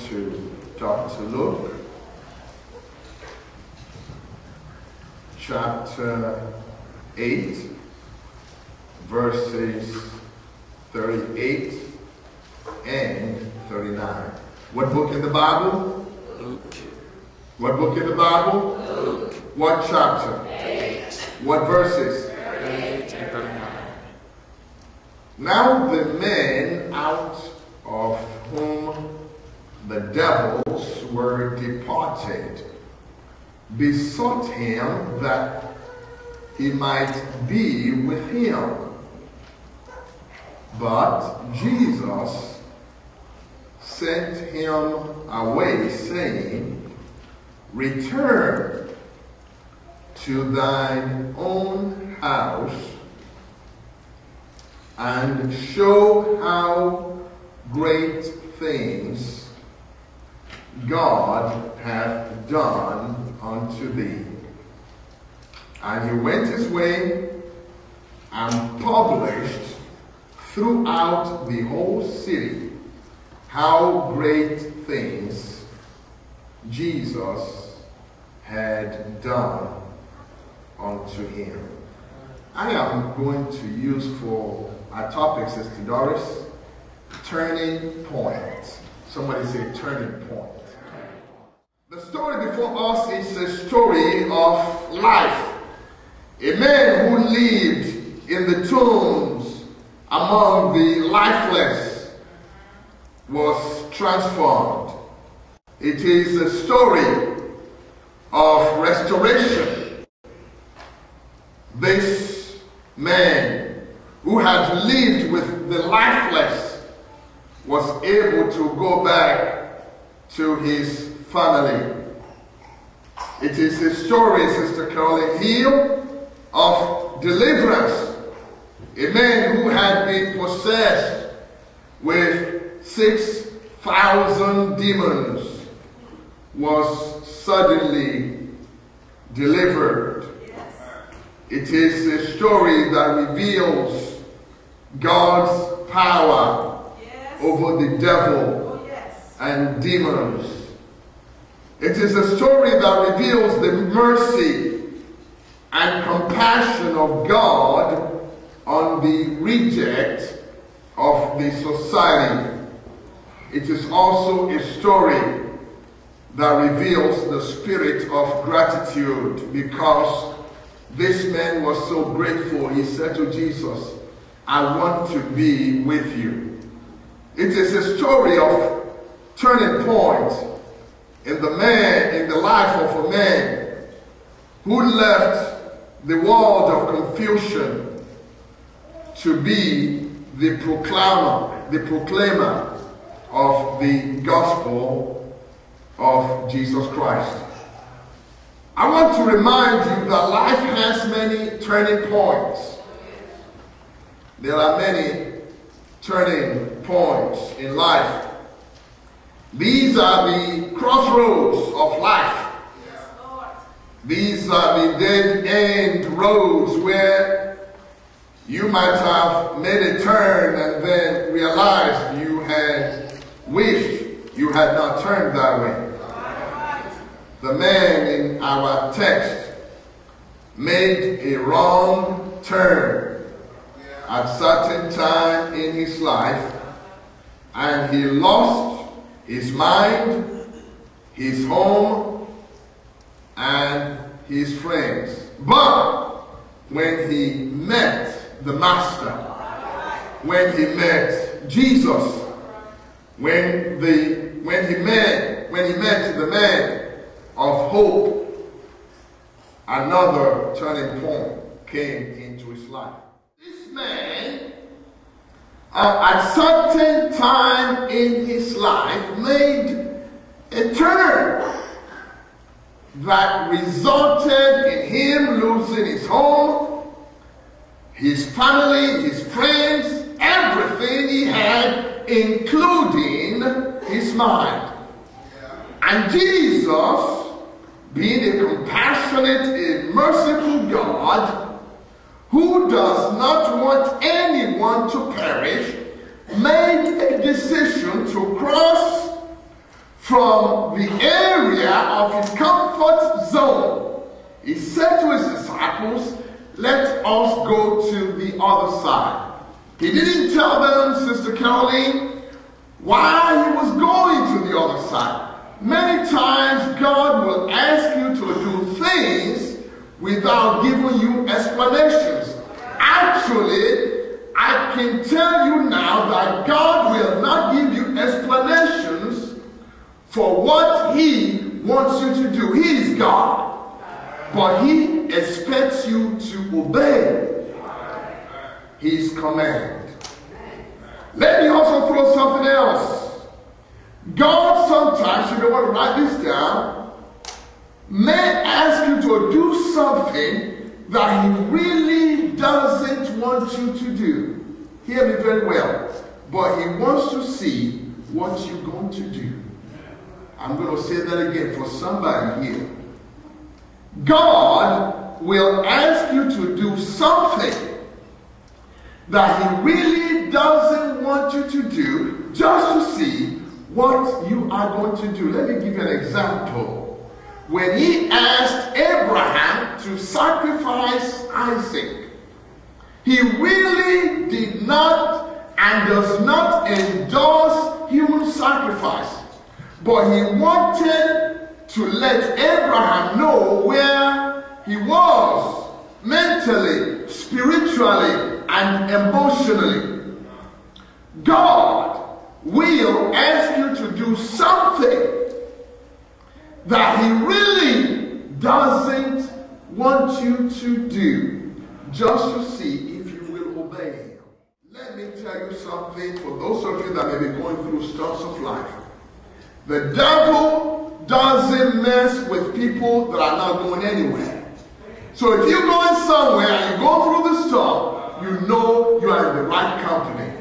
to Dr. Luke, chapter 8, verses 38 and 39. What book in the Bible? Luke. What book in the Bible? Luke. What chapter? 8. What verses? 38 and 39. Now the men out of whom the devils were departed besought him that he might be with him. But Jesus sent him away, saying, Return to thine own house and show how great things God hath done unto thee. And he went his way and published throughout the whole city how great things Jesus had done unto him. I am going to use for our topic, Sister Doris, turning point. Somebody say turning point. The story before us is a story of life. A man who lived in the tombs among the lifeless was transformed. It is a story of restoration. This man who had lived with the lifeless was able to go back to his family. It is a story, Sister Caroline Hill, of deliverance. A man who had been possessed with 6,000 demons was suddenly delivered. It is a story that reveals God's power over the devil and demons. It is a story that reveals the mercy and compassion of God on the reject of the society. It is also a story that reveals the spirit of gratitude, because this man was so grateful. He said to Jesus, I want to be with you. It is a story of turning point in the life of a man who left the world of confusion to be the proclaimer of the gospel of Jesus Christ. I want to remind you that life has many turning points. There are many turning points in life. These are the crossroads of life. These are the dead-end roads where you might have made a turn and then realized you had wished you had not turned that way. The man in our text made a wrong turn at a certain time in his life, and he lost his mind, his home, and his friends. But when he met the Master, when he met Jesus, when he met the man of hope, another turning point came into his life. This man, at certain time in his life, made a turn that resulted in him losing his home, his family, his friends, everything he had, including his mind. And Jesus, being a compassionate and merciful God, who does not want anyone to perish, made a decision to cross from the area of his comfort zone. He said to his disciples, let us go to the other side. He didn't tell them, Sister Caroline, why he was going to the other side. Many times God will ask you to do things without giving you explanations. Actually, I can tell you now that God will not give you explanations for what he wants you to do. He is God, but he expects you to obey his command. Let me also throw something else. God sometimes, you may want to write this down, may ask you to do something that he really doesn't want you to do. Hear me very well. But he wants to see what you're going to do. I'm going to say that again for somebody here. God will ask you to do something that he really doesn't want you to do, just to see what you are going to do. Let me give you an example. When he asked Abraham to sacrifice Isaac, he really did not and does not endorse human sacrifice. But he wanted to let Abraham know where he was mentally, spiritually, and emotionally. God will ask you to do something that he really doesn't want you to do, just to see if you will obey him. Let me tell you something for those of you that may be going through storms of life. The devil doesn't mess with people that are not going anywhere. So if you're going somewhere and you go through the storm, you know you are in the right company.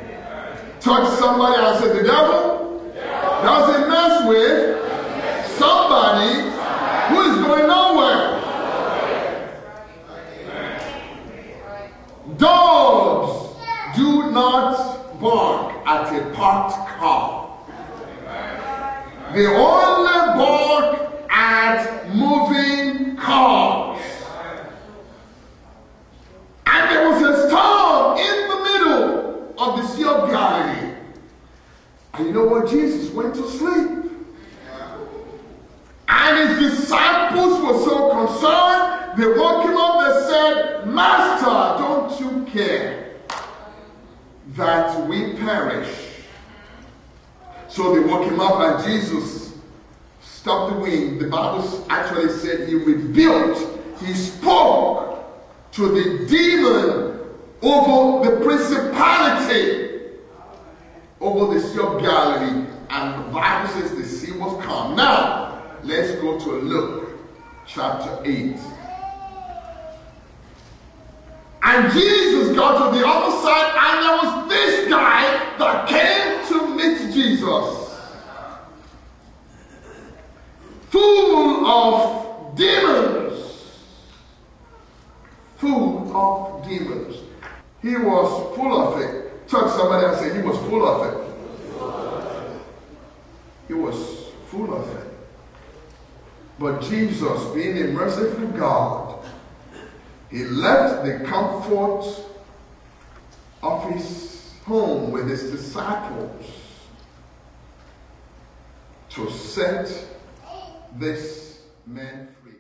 Touch somebody and say, the devil doesn't mess with somebody who is going nowhere. Dogs do not bark at a parked car. They only bark at moving cars. And there was a storm in the middle of the Sea of Galilee. And you know what? Jesus went to sleep. And his disciples were so concerned, they woke him up and said, Master, don't you care that we perish? So they woke him up and Jesus stopped the wind. The Bible actually said he rebuked, he spoke to the demon over the principality over the Sea of Galilee. And the Bible says the sea was calm. Now, let's go to Luke chapter 8. And Jesus got to the other side, and there was this guy that came to meet Jesus, full of demons. Full of demons. He was full of it. Touch somebody and say, he was full of it. He was full of it. But Jesus, being a merciful God, he left the comfort of his home with his disciples to set this man free.